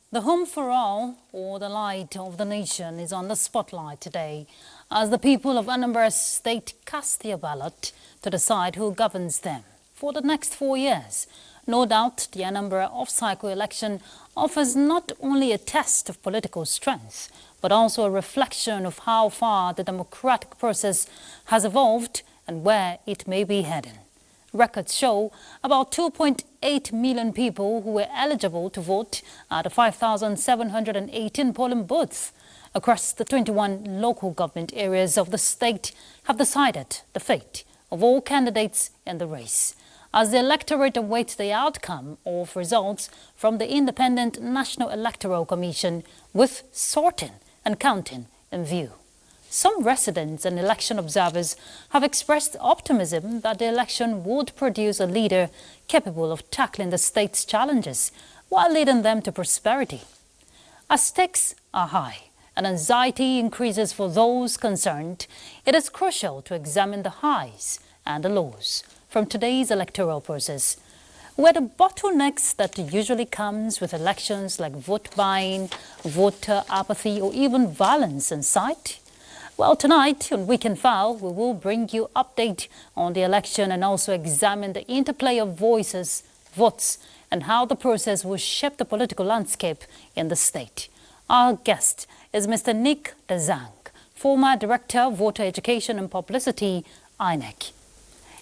The Home for All, or the Light of the Nation, is on the spotlight today as the people of Anambra State cast their ballot to decide who governs them for the next 4 years. No doubt the Anambra off-cycle election offers not only a test of political strength, but also a reflection of how far the democratic process has evolved and where it may be heading. Records show about 2.8 million people who were eligible to vote at the 5,718 polling booths across the 21 local government areas of the state have decided the fate of all candidates in the race, as the electorate awaits the outcome of results from the Independent National Electoral Commission with sorting and counting in view. Some residents and election observers have expressed optimism that the election would produce a leader capable of tackling the state's challenges while leading them to prosperity. As stakes are high and anxiety increases for those concerned, it is crucial to examine the highs and the lows from today's electoral process, where the bottlenecks that usually comes with elections like vote buying, voter apathy, or even violence in sight. Well, tonight on Weekend File, we will bring you update on the election and also examine the interplay of voices, votes, and how the process will shape the political landscape in the state. Our guest is Mr. Nick Dazang, former Director of Voter Education and Publicity, INEC.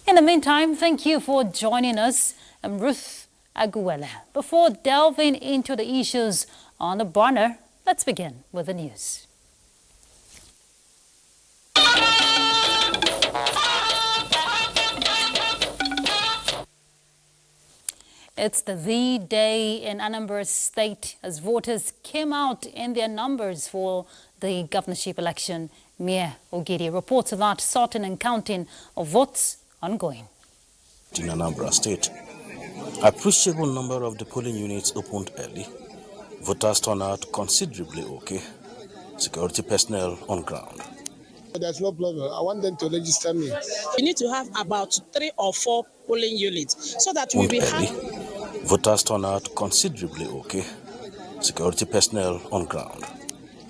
In the meantime, thank you for joining us. I'm Ruth Aguela. Before delving into the issues on the burner, let's begin with the news. It's the day in Anambra State as voters came out in their numbers for the governorship election. Mia Ogidi reports about sorting and counting of votes ongoing. In Anambra State, appreciable number of the polling units opened early. Voters turned out considerably okay. Security personnel on ground. There's no problem. I want them to register me. We need to have about 3 or 4 polling units so that we will have. Voters turned out considerably okay. Security personnel on ground.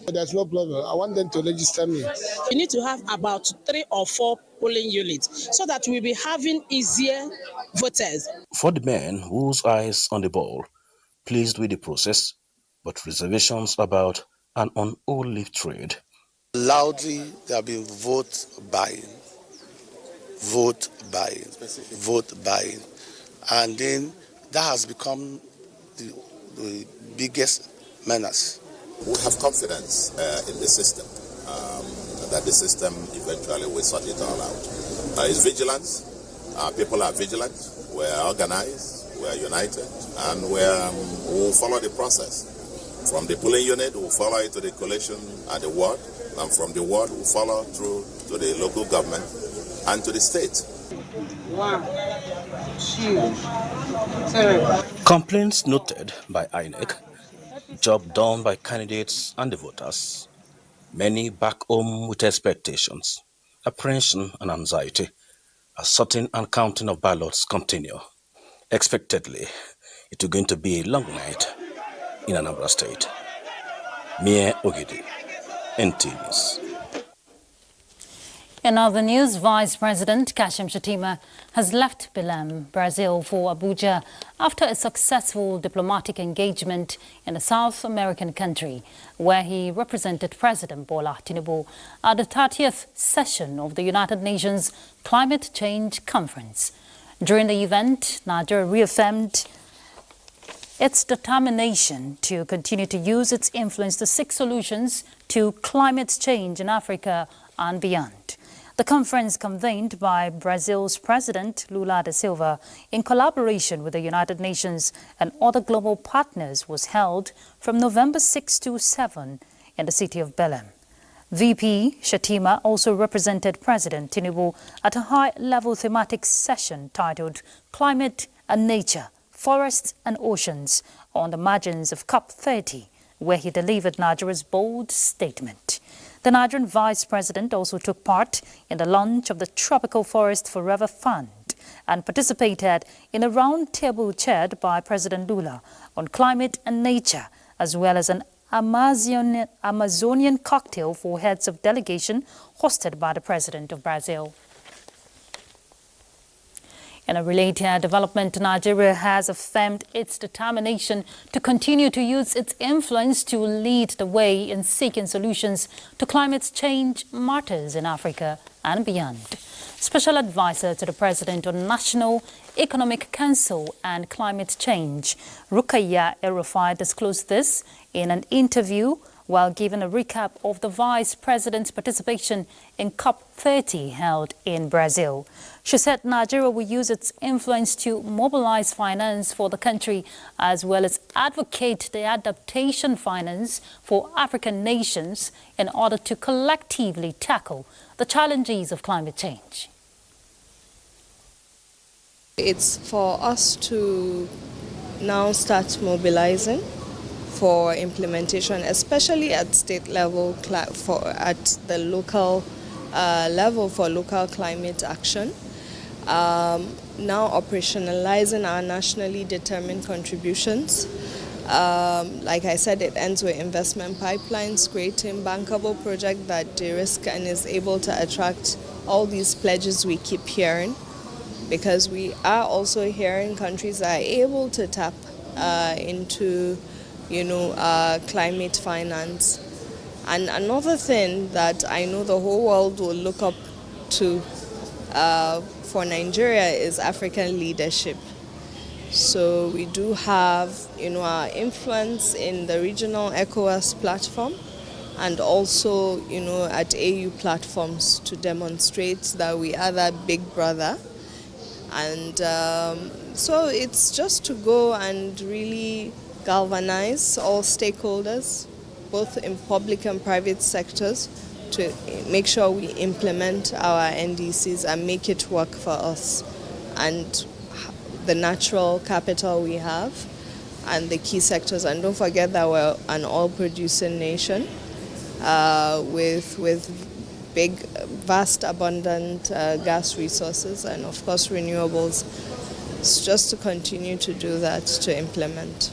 There's no problem. I want them to register me. We need to have about 3 or 4 polling units so that we'll be having easier voters. For the men whose eyes on the ball, pleased with the process, but reservations about an unholy trade. Loudly, there have been vote buying, and then that has become the biggest menace. We have confidence in the system, that the system eventually will sort it all out. It's vigilance. People are vigilant. We're organized. We're united, and we'll follow the process. From the polling unit, we'll follow it to the collation at the ward, and from the ward, we'll follow through to the local government and to the state. 1, 2, 3. Complaints noted by INEC, job done by candidates and the voters. Many back home with expectations, apprehension and anxiety as sorting and counting of ballots continue. Expectedly, it is going to be a long night in Anambra State. Mia Ogidi, NT News. In other news, Vice President Kashim Shettima has left Belém, Brazil for Abuja after a successful diplomatic engagement in a South American country, where he represented President Bola Tinubu at the 30th session of the United Nations Climate Change Conference. During the event, Nigeria reaffirmed its determination to continue to use its influence to seek solutions to climate change in Africa and beyond. The conference, convened by Brazil's President Lula da Silva in collaboration with the United Nations and other global partners, was held from November 6 to 7 in the city of Belém. VP Shettima also represented President Tinubu at a high-level thematic session titled Climate and Nature, Forests and Oceans on the margins of COP30, where he delivered Nigeria's bold statement. The Nigerian Vice President also took part in the launch of the Tropical Forest Forever Fund and participated in a round table chaired by President Lula on climate and nature as well as an Amazonian cocktail for heads of delegation hosted by the President of Brazil. In a related development, Nigeria has affirmed its determination to continue to use its influence to lead the way in seeking solutions to climate change matters in Africa and beyond. Special Advisor to the President on National Economic Council and Climate Change, Rukaya El-Rufai, disclosed this in an interview while giving a recap of the Vice President's participation in COP30 held in Brazil. She said Nigeria will use its influence to mobilize finance for the country as well as advocate the adaptation finance for African nations in order to collectively tackle the challenges of climate change. It's for us to now start mobilizing for implementation, especially at state level, at the local level for local climate action. Now operationalizing our nationally determined contributions. Like I said, it ends with investment pipelines, creating bankable project that de-risk and is able to attract all these pledges we keep hearing, because we are also hearing countries are able to tap into climate finance. And another thing that I know the whole world will look up to for Nigeria is African leadership. So we do have, our influence in the regional ECOWAS platform and also, at AU platforms to demonstrate that we are that big brother. And so it's just to go and really galvanize all stakeholders, both in public and private sectors, to make sure we implement our NDCs and make it work for us and the natural capital we have and the key sectors. And don't forget that we're an oil-producing nation with big, vast, abundant gas resources and, of course, renewables. It's just to continue to do that, to implement.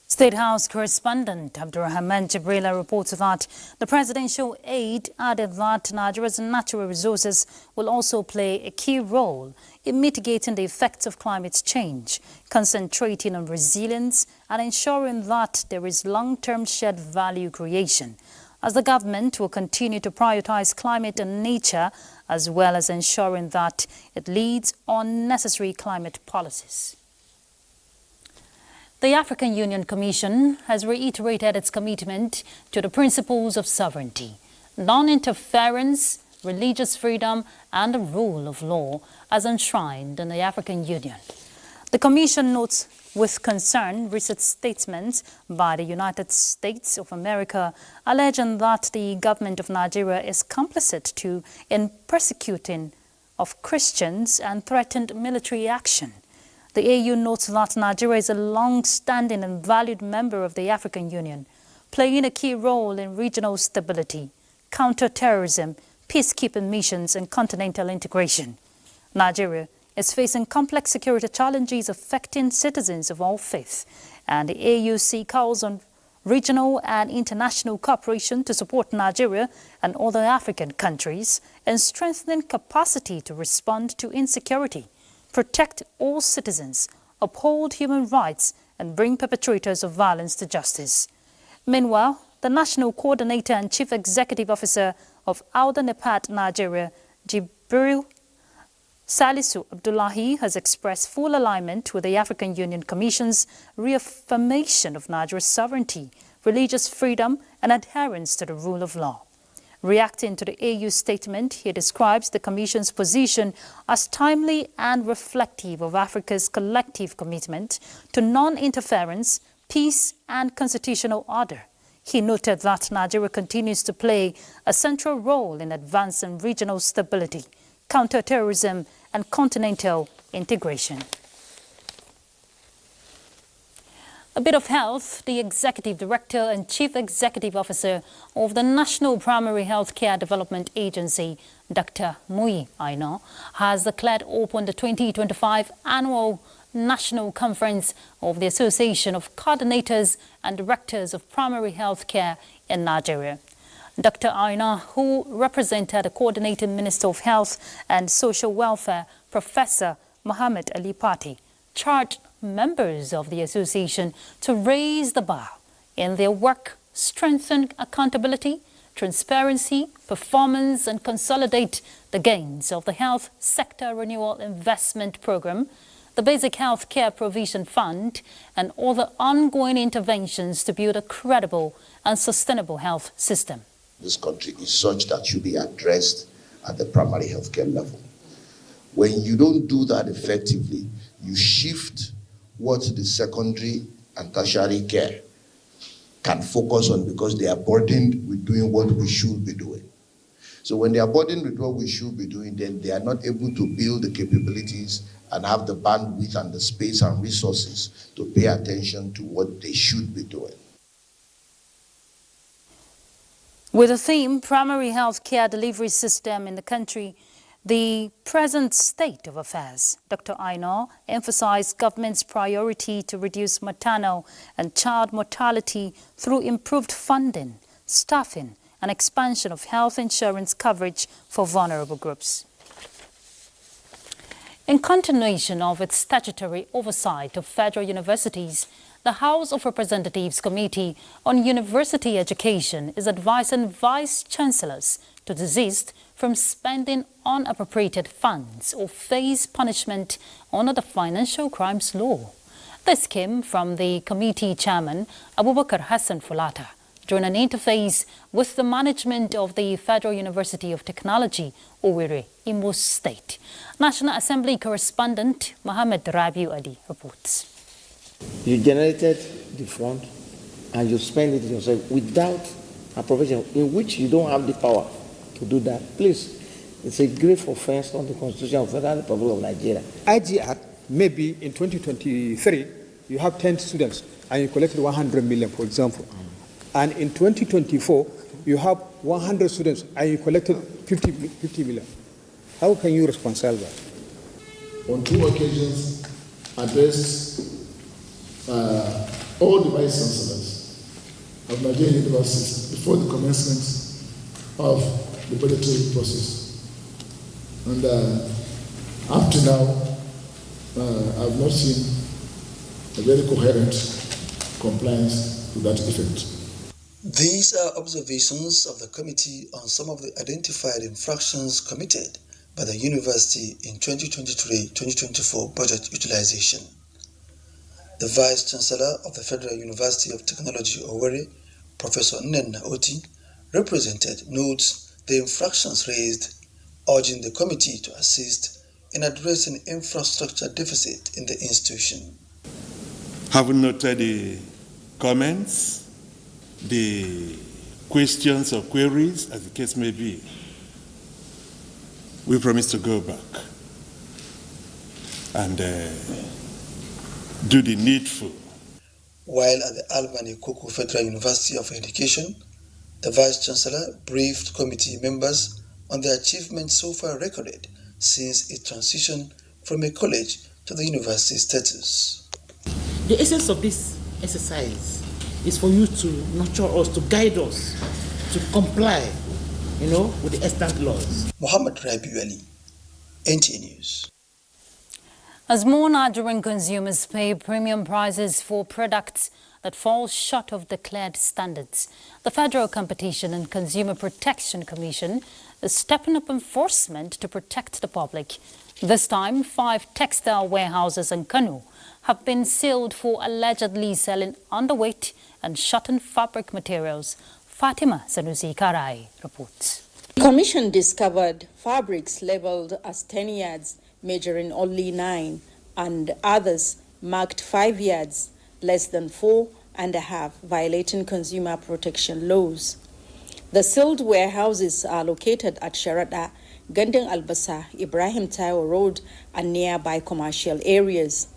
State House correspondent Abdurrahman Jibrila reports that the presidential aide added that Nigeria's natural resources will also play a key role in mitigating the effects of climate change, concentrating on resilience and ensuring that there is long-term shared value creation, as the government will continue to prioritize climate and nature, as well as ensuring that it leads on necessary climate policies. The African Union Commission has reiterated its commitment to the principles of sovereignty, non-interference, religious freedom and the rule of law as enshrined in the African Union. The Commission notes with concern recent statements by the United States of America alleging that the government of Nigeria is complicit in persecuting of Christians and threatened military action. The AU notes that Nigeria is a long-standing and valued member of the African Union, playing a key role in regional stability, counter-terrorism, peacekeeping missions and continental integration. Nigeria is facing complex security challenges affecting citizens of all faiths, and the AUC calls on regional and international cooperation to support Nigeria and other African countries in strengthening capacity to respond to insecurity, protect all citizens, uphold human rights, and bring perpetrators of violence to justice. Meanwhile, the National Coordinator and Chief Executive Officer of Alda Nepat Nigeria, Jibril Salisu Abdullahi, has expressed full alignment with the African Union Commission's reaffirmation of Nigeria's sovereignty, religious freedom, and adherence to the rule of law. Reacting to the AU statement, he describes the Commission's position as timely and reflective of Africa's collective commitment to non-interference, peace, and constitutional order. He noted that Nigeria continues to play a central role in advancing regional stability, counter-terrorism, and continental integration. A bit of health. The Executive Director and Chief Executive Officer of the National Primary Healthcare Development Agency, Dr. Muyi Aina, has declared open the 2025 annual National Conference of the Association of Coordinators and Directors of Primary Health Care in Nigeria. Dr. Aina, who represented the Coordinating Minister of Health and Social Welfare, Professor Mohammed Ali Pati, charged members of the association to raise the bar in their work, strengthen accountability, transparency, performance, and consolidate the gains of the Health Sector Renewal Investment Program, the Basic Health Care Provision Fund, and other ongoing interventions to build a credible and sustainable health system. This country is such that should be addressed at the primary healthcare level. When you don't do that effectively, you shift what the secondary and tertiary care can focus on because they are burdened with doing what we should be doing. So when they are burdened with what we should be doing, then they are not able to build the capabilities and have the bandwidth and the space and resources to pay attention to what they should be doing. With the theme, Primary Health Care Delivery System in the country, the present state of affairs, Dr. Aina emphasized government's priority to reduce maternal and child mortality through improved funding, staffing, and expansion of health insurance coverage for vulnerable groups. In continuation of its statutory oversight of federal universities, the House of Representatives Committee on University Education is advising vice-chancellors to desist from spending unappropriated funds or face punishment under the Financial Crimes Law. This came from the committee chairman, Abubakar Hassan Fulata, during an interface with the management of the Federal University of Technology, Owerri, Imo State. National Assembly correspondent Mohammed Rabiu Ali reports. You generated the fund and you spend it yourself without appropriation, in which you don't have the power to do that. Please, it's a grave offense on the Constitution of the Federal Republic of Nigeria. IGR, maybe in 2023, you have 10 students and you collected 100 million, for example. And in 2024, you have 100 students and you collected 50 million. How can you reconcile that? On 2 occasions, addressed all the vice chancellors of Nigerian universities before the commencement of the budgetary process. And up to now, I've not seen a very coherent compliance to that effect. These are observations of the committee on some of the identified infractions committed by the university in 2023-2024 budget utilization. The Vice-Chancellor of the Federal University of Technology, Owerri, Professor Nnenna Oti, represented notes the infractions raised, urging the committee to assist in addressing infrastructure deficit in the institution. Having noted the comments, the questions or queries, as the case may be, we promise to go back and do the needful. While at the Albany Koko Federal University of Education, the Vice-Chancellor briefed committee members on the achievements so far recorded since its transition from a college to the university status. The essence of this exercise is for you to nurture us, to guide us, to comply, with the extant laws. Mohammed Rabiu Ali, NTA News. As more Nigerian consumers pay premium prices for products that fall short of declared standards, the Federal Competition and Consumer Protection Commission is stepping up enforcement to protect the public. This time, 5 textile warehouses in Kano have been sealed for allegedly selling underweight and shortened fabric materials. Fatima Sanusi Karai reports. The Commission discovered fabrics labeled as 10 yards, measuring only 9, and others marked 5 yards, less than 4.5, violating consumer protection laws. The sealed warehouses are located at Sharada, Gandang Albasa, Ibrahim Taiwo Road, and nearby commercial areas.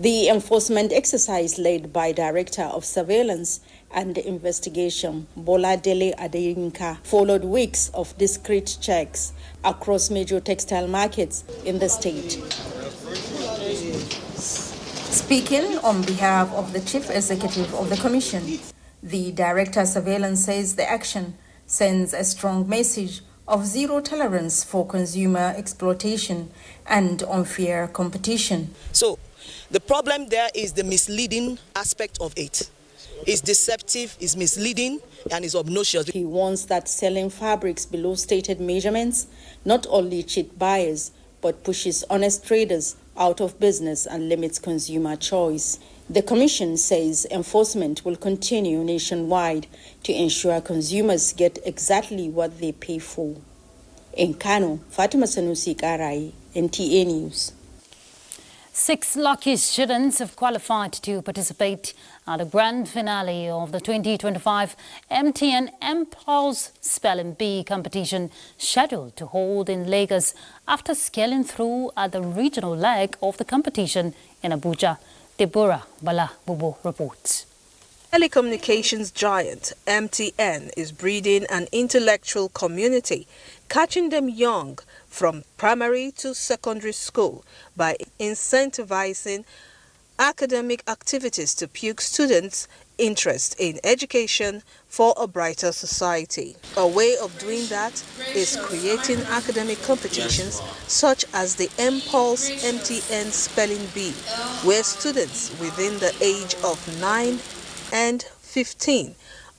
The enforcement exercise led by Director of Surveillance and Investigation, Bola Dele Adeyinka, followed weeks of discreet checks across major textile markets in the state. Speaking on behalf of the Chief Executive of the Commission, the Director Surveillance says the action sends a strong message of zero tolerance for consumer exploitation and unfair competition. So the problem there is the misleading aspect of it. It's deceptive, it's misleading, and it's obnoxious. He warns that selling fabrics below stated measurements not only cheat buyers, but pushes honest traders out of business and limits consumer choice. The Commission says enforcement will continue nationwide to ensure consumers get exactly what they pay for. In Kano, Fatima Sanusi Karai, NTA News. 6 lucky students have qualified to participate at the grand finale of the 2025 MTN Impulse Spelling Bee competition scheduled to hold in Lagos after scaling through at the regional leg of the competition in Abuja. Deborah Bala Bubo reports. Telecommunications giant MTN is breeding an intellectual community, catching them young from primary to secondary school by incentivizing academic activities to pique students' interest in education for a brighter society. A way of doing that is creating academic competitions such as the Impulse MTN Spelling Bee, where students within the age of 9 and 15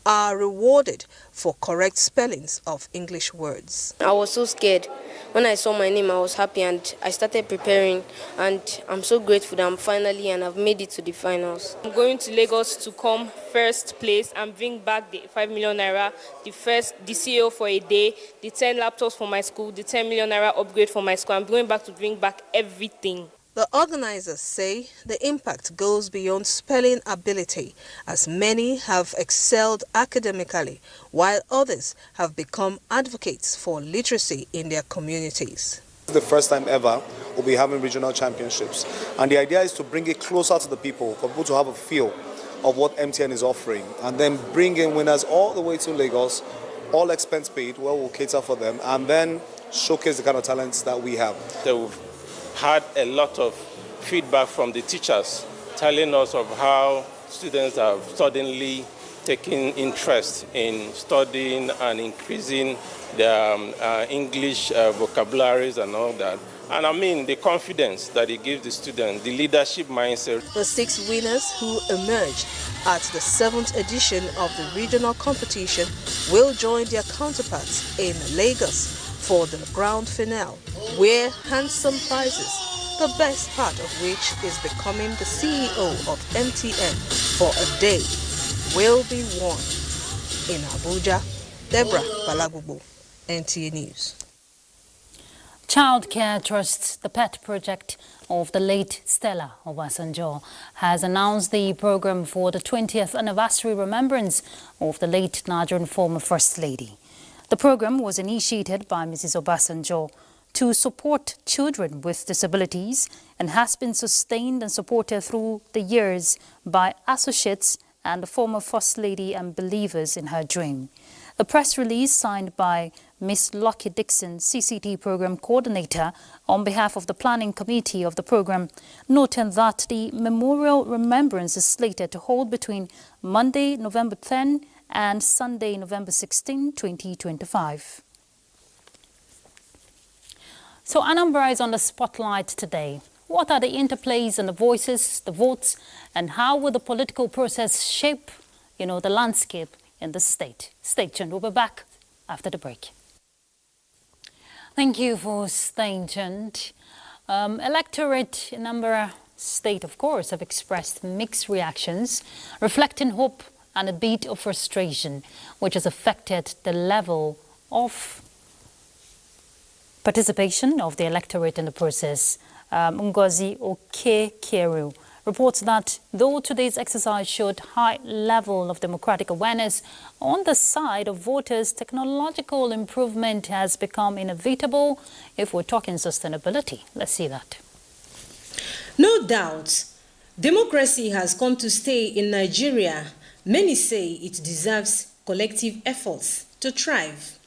are rewarded for correct spellings of English words. I was so scared. When I saw my name, I was happy and I started preparing, and I'm so grateful that I'm finally and I've made it to the finals. I'm going to Lagos to come first place and bring back the 5 million naira, the CEO for a day, the 10 laptops for my school, the 10 million naira upgrade for my school. I'm going back to bring back everything. The organizers say the impact goes beyond spelling ability, as many have excelled academically, while others have become advocates for literacy in their communities. The first time ever we'll be having regional championships, and the idea is to bring it closer to the people, for people to have a feel of what MTN is offering, and then bring in winners all the way to Lagos, all expense paid, where we'll cater for them, and then showcase the kind of talents that we have. So had a lot of feedback from the teachers telling us of how students have suddenly taken interest in studying and increasing their English vocabularies and all that. And I mean the confidence that it gives the students, the leadership mindset. The 6 winners who emerged at the 7th edition of the regional competition will join their counterparts in Lagos for the grand finale, where handsome prizes, the best part of which is becoming the CEO of MTN for a day, will be won. In Abuja, Deborah Balagubo, NTA News. Childcare Trust, the pet project of the late Stella Obasanjo, has announced the program for the 20th anniversary remembrance of the late Nigerian former First Lady. The program was initiated by Mrs. Obasanjo to support children with disabilities and has been sustained and supported through the years by associates and the former First Lady and believers in her dream. A press release signed by Ms. Lucky Dixon, CCT Program Coordinator, on behalf of the Planning Committee of the program, noted that the memorial remembrance is slated to hold between Monday, November 10 and Sunday, November 16, 2025. So Anambra is on the spotlight today. What are the interplays and the voices, the votes, and how will the political process shape, the landscape in the state? Stay tuned. We'll be back after the break. Thank you for staying tuned. Electorate in Anambra State, of course, have expressed mixed reactions, reflecting hope and a bit of frustration, which has affected the level of participation of the electorate in the process. Ngozi Okekeru reports that though today's exercise showed high level of democratic awareness on the side of voters, technological improvement has become inevitable if we're talking sustainability. Let's see that. No doubt, democracy has come to stay in Nigeria. Many say it deserves collective efforts to thrive.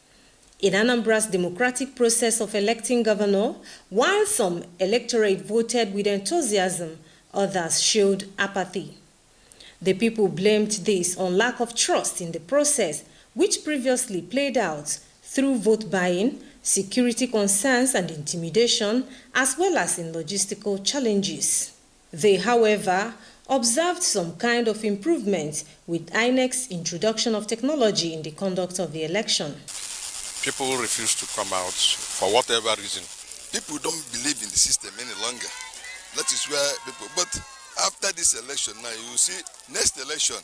In Anambra's democratic process of electing governor, while some electorate voted with enthusiasm, Others showed apathy. The people blamed this on lack of trust in the process, which previously played out through vote buying, security concerns and intimidation, as well as in logistical challenges. They, however, observed some kind of improvement with INEC's introduction of technology in the conduct of the election. People refuse to come out for whatever reason. People don't believe in the system any longer. That is where people, but after this election now, you will see next election,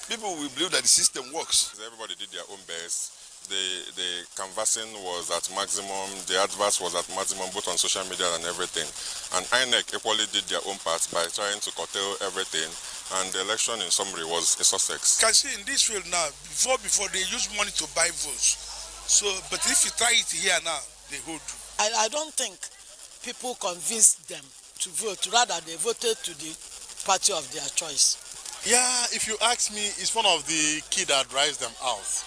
people will believe that the system works. Everybody did their own best. The canvassing was at maximum, the adverts was at maximum, both on social media and everything. And INEC equally did their own part by trying to curtail everything. And the election, in summary, was a success. You can see in this field now, before they use money to buy votes. So, but if you try it here now, they hold you. I don't think people convinced them to vote. Rather, they voted to the party of their choice. Yeah, if you ask me, it's one of the key that drives them out.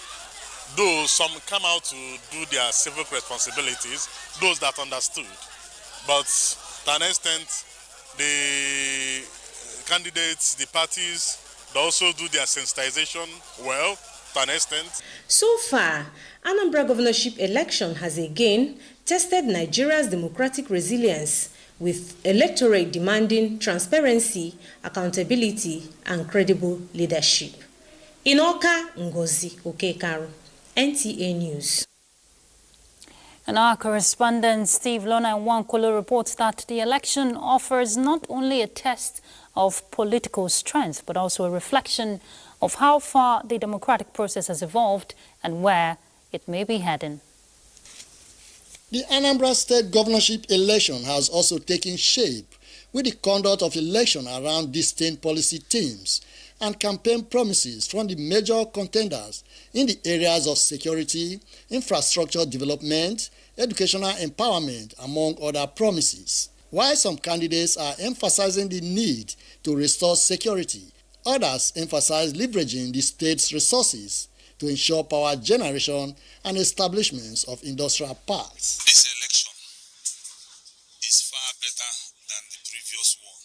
Though some come out to do their civic responsibilities, those that understood. But to an extent, the candidates, the parties, they also do their sensitization well, to an extent. So far, Anambra governorship election has again tested Nigeria's democratic resilience, with electorate demanding transparency, accountability, and credible leadership. In Awka, Ngozi Okekaru, NTA News. And our correspondent Steve Lona Nwankolo reports that the election offers not only a test of political strength, but also a reflection of how far the democratic process has evolved and where it may be heading. The Anambra State governorship election has also taken shape with the conduct of election around distinct policy themes and campaign promises from the major contenders in the areas of security, infrastructure development, educational empowerment, among other promises. While some candidates are emphasizing the need to restore security, others emphasize leveraging the state's resources to ensure power generation and establishments of industrial parks. This election is far better than the previous one.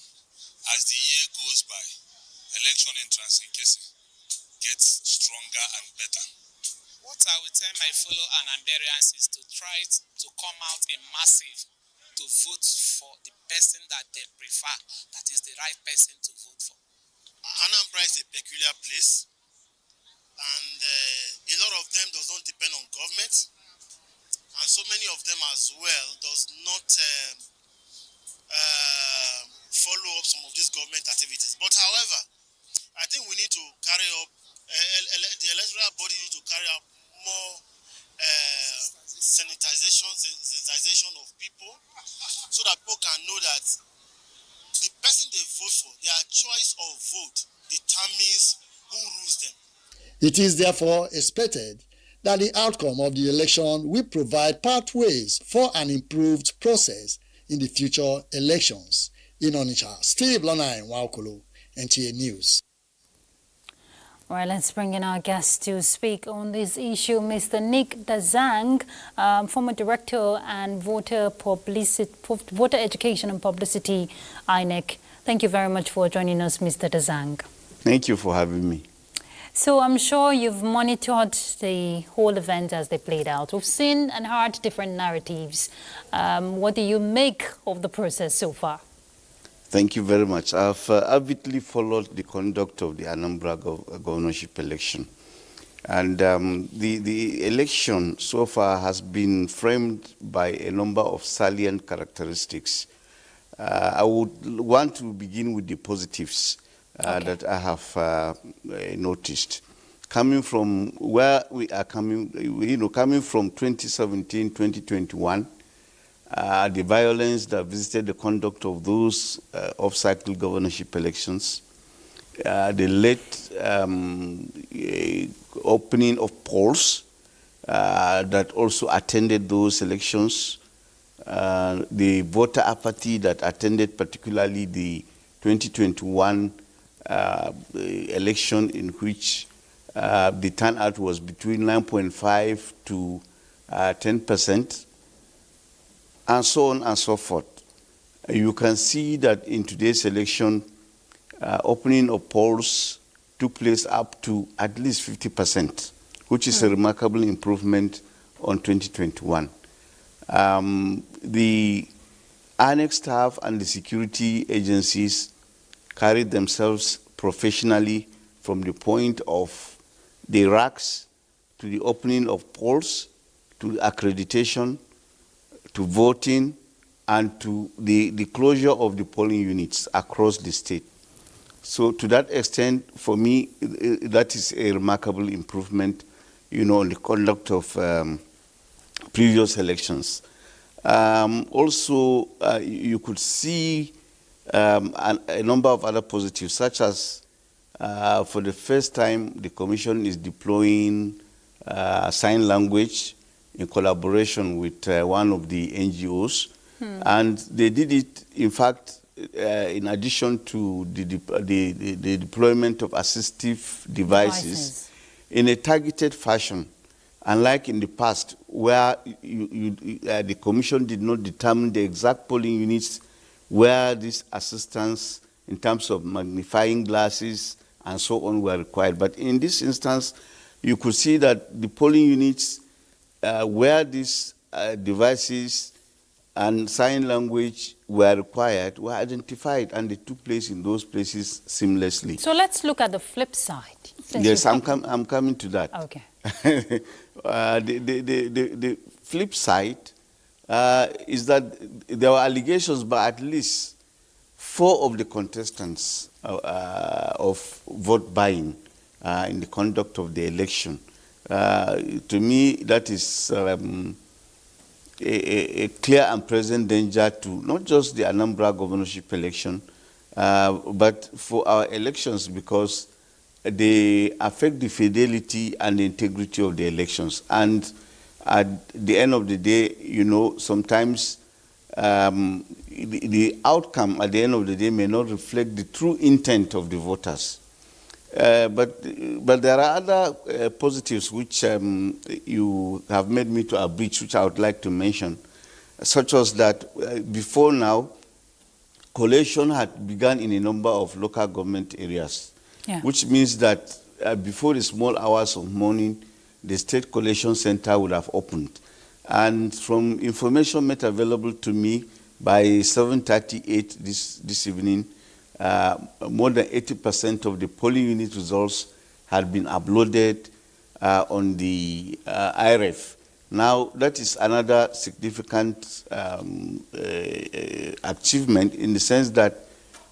As the year goes by, election entrance in case gets stronger and better. What I will tell my fellow Anambarians is to try to come out in massive to vote for the person that they prefer, that is the right person to vote for. Anambra is a peculiar place, and a lot of them does not depend on government, and so many of them as well does not follow up some of these government activities. But however, I think we need to carry up, the electoral body need to carry out more sensitization of people, so that people can know that the person they vote for, their choice of vote determines who rules them. It is therefore expected that the outcome of the election will provide pathways for an improved process in the future elections. In Onitsha, Steve Lona Nwankolo, NTA News. All right, let's bring in our guest to speak on this issue, Mr. Nick Dazang, former Director and Voter Education and Publicity, INEC. Thank you very much for joining us, Mr. Dazang. Thank you for having me. So I'm sure you've monitored the whole event as they played out. We've seen and heard different narratives. What do you make of the process so far? Thank you very much. I've avidly followed the conduct of the Anambra governorship election. And the election so far has been framed by a number of salient characteristics. I would want to begin with the positives that I have noticed. Coming from where we are coming, coming from 2017, 2021, the violence that visited the conduct of those off-cycle governorship elections, the late opening of polls that also attended those elections, the voter apathy that attended particularly the 2021 election, in which the turnout was between 9.5 to 10%, and so on and so forth. you can see that in today's election, opening of polls took place up to at least 50%, which is a remarkable improvement on 2021. The INEC staff and the security agencies carried themselves professionally from the point of the racks to the opening of polls, to accreditation, to voting, and to the closure of the polling units across the state. So to that extent, for me, that is a remarkable improvement, on the conduct of previous elections. Also, you could see a number of other positives, such as for the first time, the Commission is deploying sign language in collaboration with one of the NGOs. And they did it, in fact, in addition to the deployment of assistive devices in a targeted fashion, unlike in the past, where the Commission did not determine the exact polling units where these assistance in terms of magnifying glasses and so on were required. But in this instance, you could see that the polling units where these devices and sign language were required were identified, and they took place in those places seamlessly. So let's look at the flip side. Yes, I'm coming to that. Okay. The flip side is that there were allegations by at least 4 of the contestants of vote buying in the conduct of the election. To me, that is a clear and present danger to not just the Anambra governorship election, but for our elections, because they affect the fidelity and the integrity of the elections. And at the end of the day, sometimes the outcome at the end of the day may not reflect the true intent of the voters. But there are other positives which you have made me to abridge, which I would like to mention, such as that before now, collation had begun in a number of local government areas, which means that before the small hours of morning, the state collation center would have opened. And from information made available to me by 7:38 this evening, more than 80% of the polling unit results had been uploaded on the IRF. Now, that is another significant achievement, in the sense that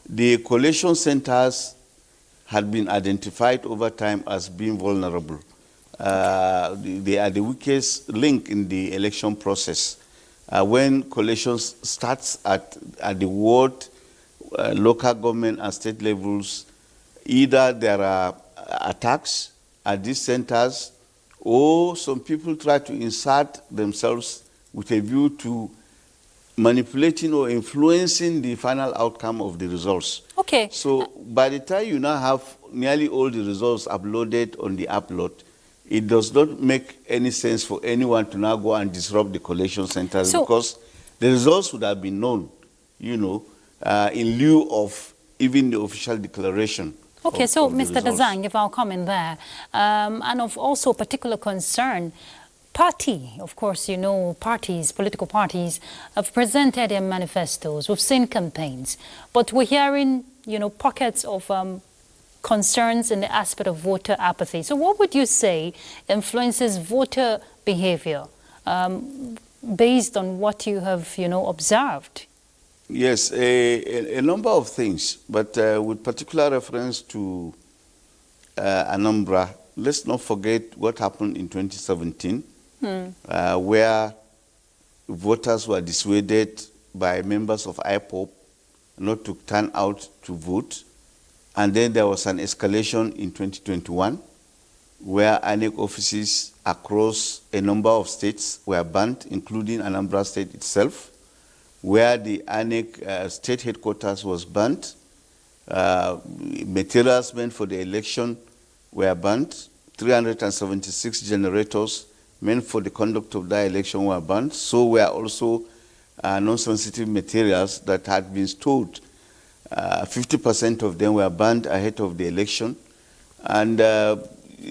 the collation centers had been identified over time as being vulnerable. They are the weakest link in the election process. When collation starts at the ward, local government and state levels, either there are attacks at these centers, or some people try to insert themselves with a view to manipulating or influencing the final outcome of the results. Okay. So by the time you now have nearly all the results uploaded on the upload, it does not make any sense for anyone to now go and disrupt the collation centers, because the results would have been known, in lieu of even the official declaration. Okay, so Mr. Dazang, if I'll come in there, and of also particular concern, of course, political parties have presented their manifestos, we've seen campaigns, but we're hearing, pockets of concerns in the aspect of voter apathy. So what would you say influences voter behavior based on what you have, observed? Yes, a number of things, but with particular reference to Anambra, let's not forget what happened in 2017, where voters were dissuaded by members of IPOP not to turn out to vote. And then there was an escalation in 2021, where INEC offices across a number of states were banned, including Anambra State itself, where the INEC state headquarters was banned. Materials meant for the election were banned. 376 generators meant for the conduct of that election were banned. So were also non-sensitive materials that had been stored. 50% of them were banned ahead of the election. And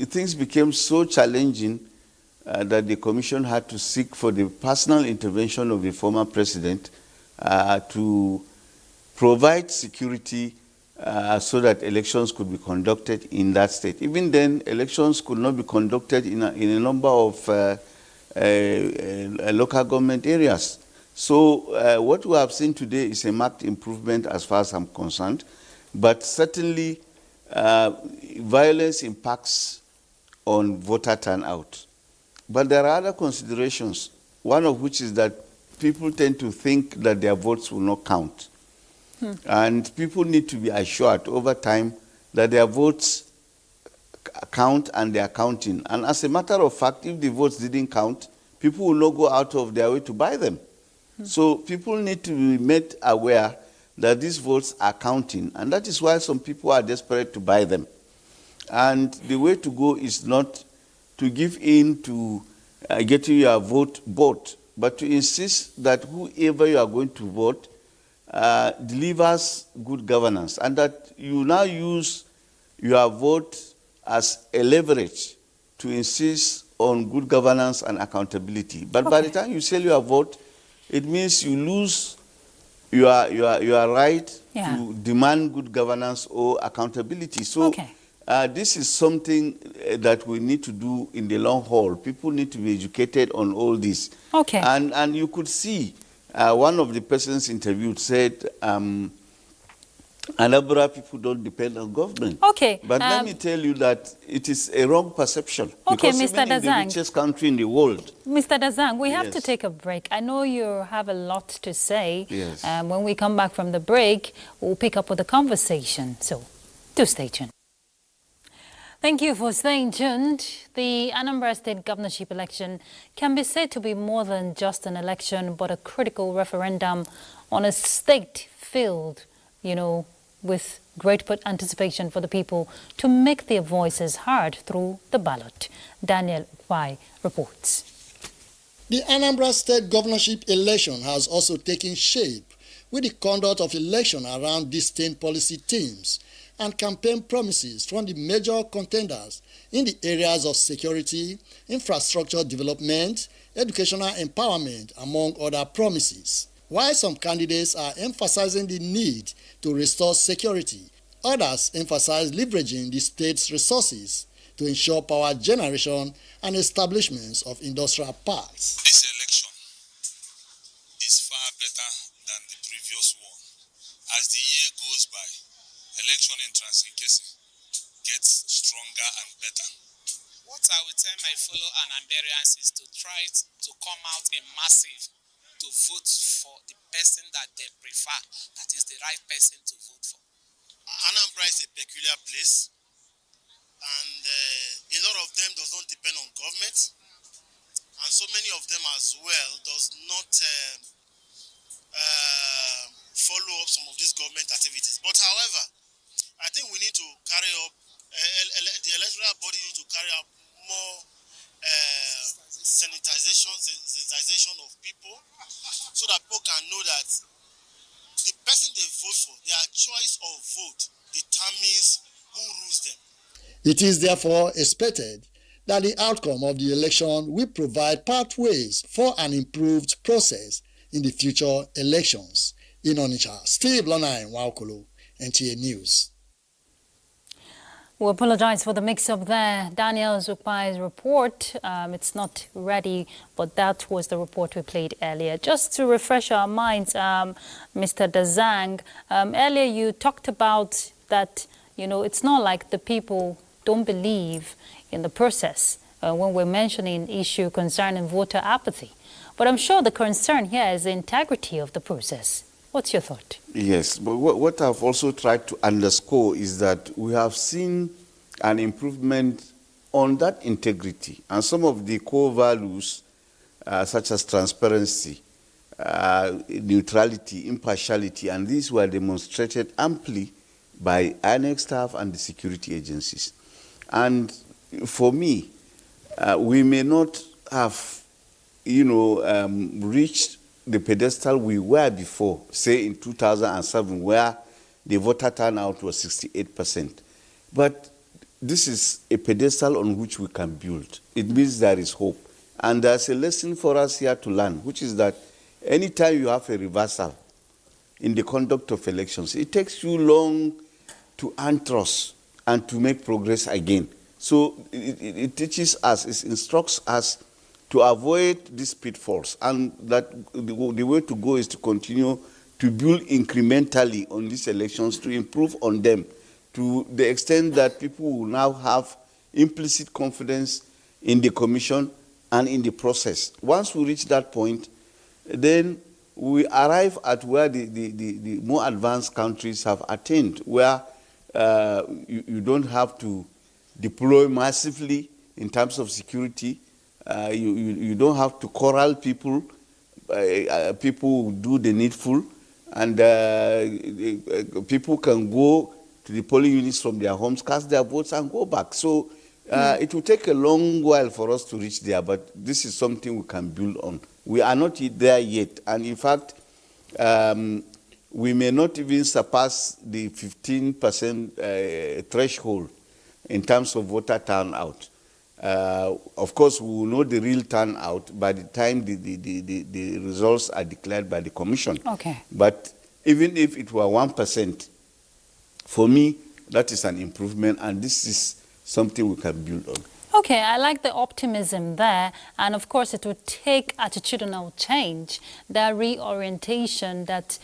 things became so challenging that the commission had to seek for the personal intervention of the former president to provide security so that elections could be conducted in that state. Even then, elections could not be conducted in a number of local government areas. So what we have seen today is a marked improvement as far as I'm concerned, but certainly violence impacts on voter turnout. But there are other considerations, one of which is that people tend to think that their votes will not count. And people need to be assured over time that their votes count and they are counting. And as a matter of fact, if the votes didn't count, people will not go out of their way to buy them. So people need to be made aware that these votes are counting. And that is why some people are desperate to buy them. And the way to go is not to give in to getting your vote bought, but to insist that whoever you are going to vote delivers good governance, and that you now use your vote as a leverage to insist on good governance and accountability. But by the time you sell your vote, it means you lose your right to demand good governance or accountability. So this is something that we need to do in the long haul. People need to be educated on all this. And you could see one of the persons interviewed said, Anambra people don't depend on government. But let me tell you that it is a wrong perception. Because Mr. even in the richest country in the world. Mr. Dazang, we have to take a break. I know you have a lot to say. When we come back from the break, we'll pick up with the conversation. So, do stay tuned. Thank you for staying tuned. The Anambra State governorship election can be said to be more than just an election, but a critical referendum on a state filled, with great anticipation for the people to make their voices heard through the ballot. Daniel Kwai reports. The Anambra State governorship election has also taken shape with the conduct of election around distinct policy themes and campaign promises from the major contenders in the areas of security, infrastructure development, educational empowerment, among other promises. While some candidates are emphasizing the need to restore security, others emphasize leveraging the state's resources to ensure power generation and establishments of industrial parks. This election is far better than the previous one. As the year goes by, election entrance in Kesi gets stronger and better. What I will tell my fellow Anambarians is to try to come out in massive to vote for the person that they prefer, that is the right person to vote for. Anambra is a peculiar place, and a lot of them does not depend on government, and so many of them as well does not follow up some of these government activities. But however, I think we need to carry up, the electoral body need to carry out more sensitization of people, so that people can know that the person they vote for, their choice of vote determines who rules them. It is therefore expected that the outcome of the election will provide pathways for an improved process in the future elections. In Onitsha, Steve Lonai Waokolo, NTA News. We apologize for the mix-up there. Daniel Zukpai's report, it's not ready, but that was the report we played earlier. Just to refresh our minds, Mr. Dazang, earlier you talked about that, it's not like the people don't believe in the process when we're mentioning issue concerning voter apathy. But I'm sure the concern here is the integrity of the process. What's your thought? Yes, but what I've also tried to underscore is that we have seen an improvement on that integrity and some of the core values such as transparency, neutrality, impartiality, and these were demonstrated amply by INEC staff and the security agencies. And for me, we may not have, reached the pedestal we were before, say in 2007, where the voter turnout was 68%. But this is a pedestal on which we can build. It means there is hope. And there's a lesson for us here to learn, which is that anytime you have a reversal in the conduct of elections, it takes you long to earn trust and to make progress again. So it teaches us, it instructs us to avoid these pitfalls, and that the way to go is to continue to build incrementally on these elections, to improve on them, to the extent that people will now have implicit confidence in the commission and in the process. Once we reach that point, then we arrive at where the more advanced countries have attained, where you don't have to deploy massively in terms of security. You don't have to corral people. People do the needful, and people can go to the polling units from their homes, cast their votes, and go back. So it will take a long while for us to reach there, but this is something we can build on. We are not there yet, and in fact, we may not even surpass the 15% threshold in terms of voter turnout. Of course, we will know the real turnout by the time the results are declared by the commission. Okay. But even if it were 1%, for me, that is an improvement, and this is something we can build on. Okay, I like the optimism there. And of course, it would take attitudinal change, that reorientation that,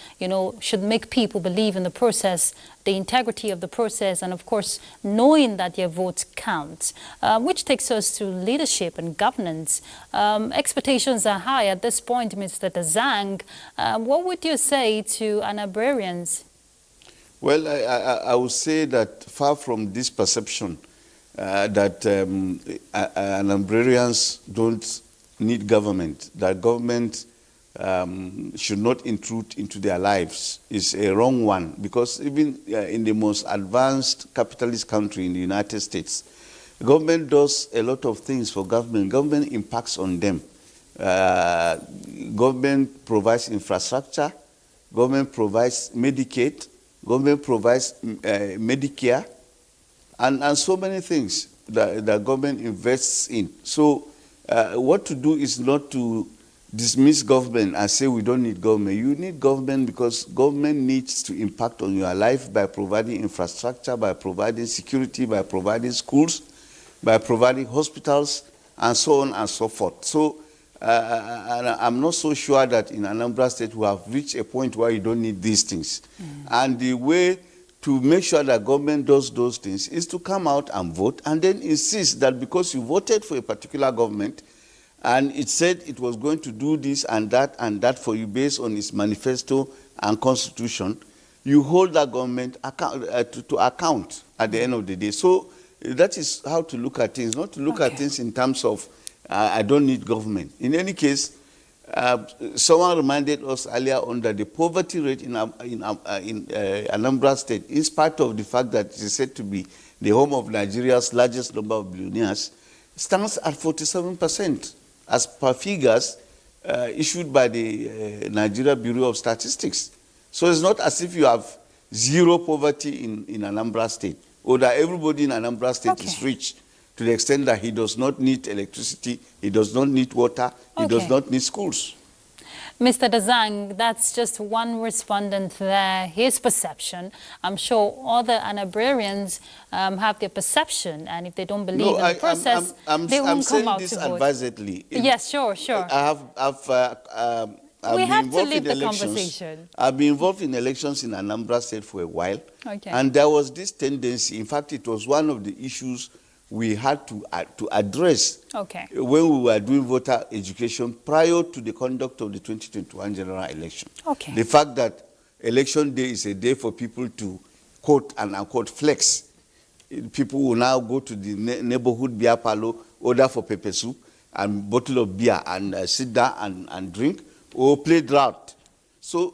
should make people believe in the process, the integrity of the process, and of course, knowing that their votes count, which takes us to leadership and governance. Expectations are high at this point, Mr. Dazang. What would you say to Anabrarians? Well, I would say that far from this perception, that Anambrarians don't need government, that government should not intrude into their lives, is a wrong one. Because even in the most advanced capitalist country in the United States, government does a lot of things for government. Government impacts on them. Government provides infrastructure, government provides Medicaid, government provides Medicare, and so many things that the government invests in. So what to do is not to dismiss government and say we don't need government. You need government because government needs to impact on your life by providing infrastructure, by providing security, by providing schools, by providing hospitals, and so on and so forth. So I'm not so sure that in Anambra State we have reached a point where you don't need these things. And the way to make sure that government does those things is to come out and vote and then insist that because you voted for a particular government and it said it was going to do this and that for you based on its manifesto and constitution, you hold that government to account at the end of the day. So that is how to look at things, not to look at things in terms of I don't need government. In any case, someone reminded us earlier on that the poverty rate in Anambra State, in spite of the fact that it is said to be the home of Nigeria's largest number of billionaires, stands at 47%, as per figures issued by the Nigeria Bureau of Statistics. So it's not as if you have zero poverty in Anambra State, or that everybody in Anambra State is rich, to the extent that he does not need electricity, he does not need water, he does not need schools. Mr. Dazang, that's just one respondent there, his perception. I'm sure other Anabrarians have their perception, and if they don't believe in the process, they won't come out to vote. I'm saying this advisedly. Yes, sure. I've We been have to involved leave in the elections. conversation. I've been involved in elections in Anambra State for a while. Okay. And there was this tendency, in fact, it was one of the issues we had to address when we were doing voter education prior to the conduct of the 2021 general election. Okay. The fact that election day is a day for people to quote and unquote flex. People will now go to the neighborhood beer parlor, order for pepper soup and bottle of beer and sit down and drink or play drought. So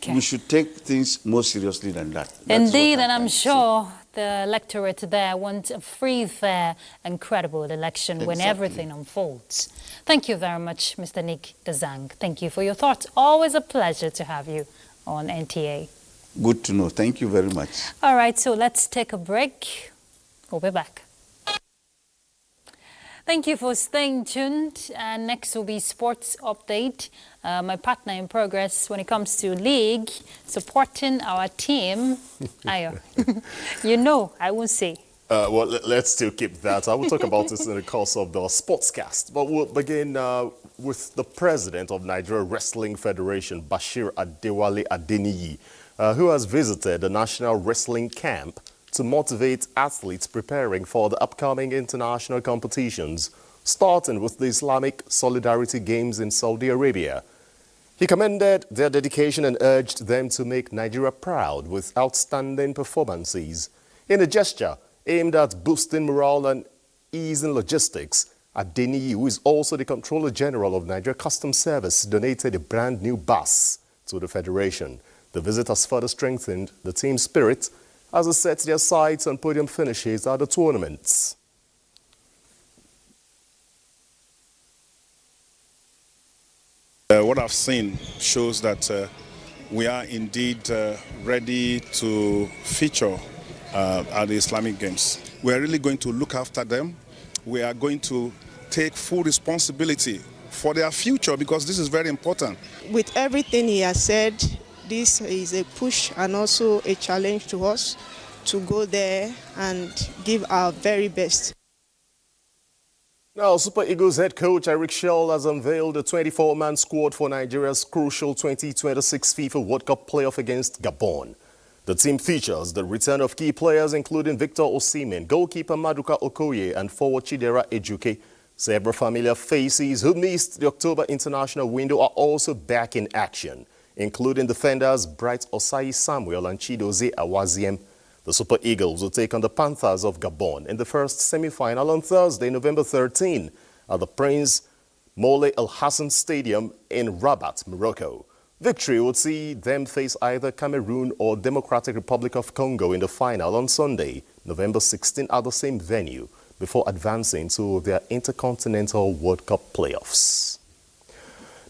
we should take things more seriously than that. Indeed, and I'm sure the electorate there want a free, fair and credible election when everything unfolds. Thank you very much, Mr. Nick Dazang. Thank you for your thoughts. Always a pleasure to have you on NTA. Good to know. Thank you very much. All right, so let's take a break. We'll be back. Thank you for staying tuned. And next will be sports update. My partner in progress when it comes to league, supporting our team. Ayo, you know, I won't say. Well, let's still keep that. I will talk about this in the course of the sportscast. But we'll begin with the president of Nigeria Wrestling Federation, Bashir Adewale Adeniyi, who has visited the National Wrestling Camp to motivate athletes preparing for the upcoming international competitions, starting with the Islamic Solidarity Games in Saudi Arabia. He commended their dedication and urged them to make Nigeria proud with outstanding performances. In a gesture aimed at boosting morale and easing logistics, Adeniyi, who is also the Controller General of Nigeria Customs Service, donated a brand new bus to the Federation. The visit has further strengthened the team's spirit as they set their sights on podium finishes at the tournaments. What I've seen shows that we are indeed ready to feature at the Islamic Games. We are really going to look after them. We are going to take full responsibility for their future because this is very important. With everything he has said, this is a push and also a challenge to us to go there and give our very best. Now, Super Eagles head coach Eric Schell has unveiled a 24-man squad for Nigeria's crucial 2026 FIFA World Cup playoff against Gabon. The team features the return of key players including Victor Osimhen, goalkeeper Maduka Okoye and forward Chidera Ejuke. Several familiar faces who missed the October international window are also back in action, including defenders Bright Osayi Samuel and Chidozie Awaziem. The Super Eagles will take on the Panthers of Gabon in the first semi-final on Thursday, November 13, at the Prince Moulay El Hassan Stadium in Rabat, Morocco. Victory would see them face either Cameroon or Democratic Republic of Congo in the final on Sunday, November 16, at the same venue, before advancing to their Intercontinental World Cup playoffs.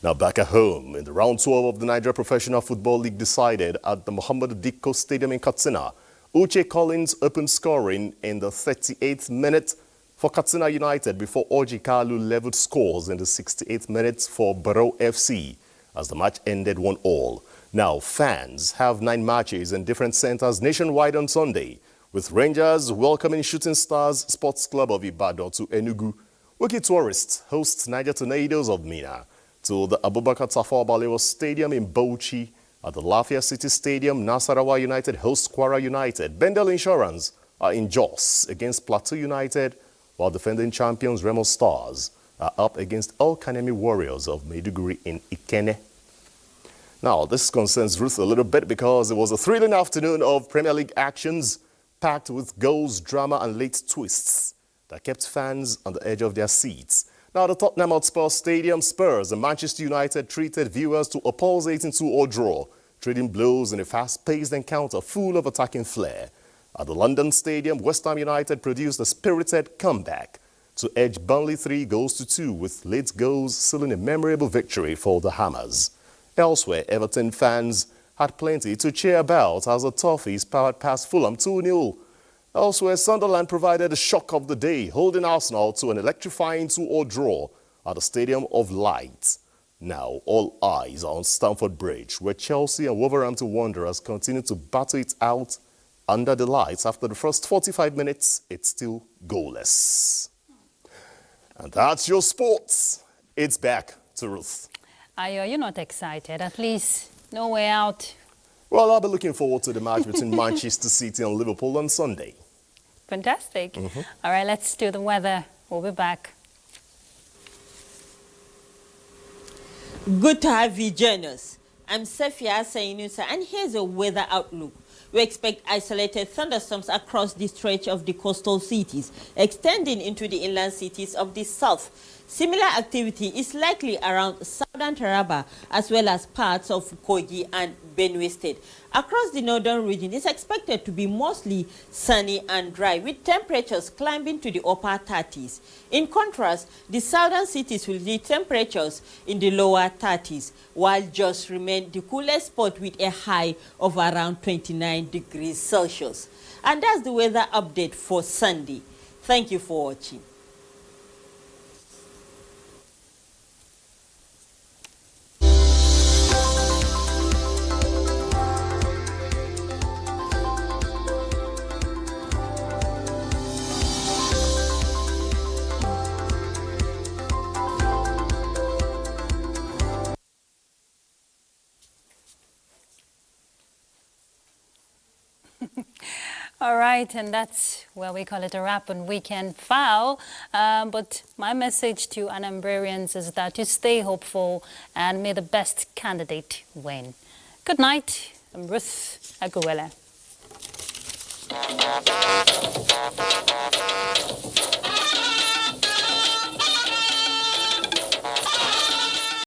Now back at home, in the round 12 of the Nigeria Professional Football League decided at the Muhammadu Dikko Stadium in Katsina, Uche Collins opened scoring in the 38th minute for Katsina United before Oji Kalu leveled scores in the 68th minute for Barrow FC as the match ended 1-1. Now fans have 9 matches in different centers nationwide on Sunday, with Rangers welcoming Shooting Stars Sports Club of Ibadan to Enugu. Wiki Tourists hosts Niger Tornadoes of Mina to the Abubakar Tafawa Balewa Stadium in Bauchi. At the Lafayette City Stadium, Nasarawa United hosts Kwara United. Bendel Insurance are in Jos against Plateau United, while defending champions Remo Stars are up against El Kanemi Warriors of Maiduguri in Ikene. Now, this concerns Ruth a little bit because it was a thrilling afternoon of Premier League actions packed with goals, drama and late twists that kept fans on the edge of their seats. Now, the Tottenham Hotspur Stadium, Spurs and Manchester United treated viewers to a pulsating 2-2 draw, trading blows in a fast-paced encounter full of attacking flair. At the London Stadium, West Ham United produced a spirited comeback to edge Burnley 3-2 with late goals sealing a memorable victory for the Hammers. Elsewhere, Everton fans had plenty to cheer about as the Toffees powered past Fulham 2-0. Elsewhere, Sunderland provided the shock of the day, holding Arsenal to an electrifying 2-2 draw at the Stadium of Light. Now, all eyes are on Stamford Bridge, where Chelsea and Wolverhampton Wanderers continue to battle it out under the lights. After the first 45 minutes, it's still goalless. And that's your sports. It's back to Ruth. Ayo, you're not excited. At least no way out. Well, I'll be looking forward to the match between Manchester City and Liverpool on Sunday. Fantastic. All right, let's do the weather. We'll be back. Good to have you join us. I'm Safia Sainusa, and here's a weather outlook. We expect isolated thunderstorms across the stretch of the coastal cities, extending into the inland cities of the south. Similar activity is likely around southern Taraba as well as parts of Kogi and Benue State. Across the northern region, it's expected to be mostly sunny and dry, with temperatures climbing to the upper 30s. In contrast, the southern cities will see temperatures in the lower 30s, while Jos remain the coolest spot with a high of around 29 degrees Celsius. And that's the weather update for Sunday. Thank you for watching. All right, and that's where we call it a wrap on Weekend Foul. But my message to Anambrarians is that you stay hopeful and may the best candidate win. Good night. I'm Ruth Aguwele.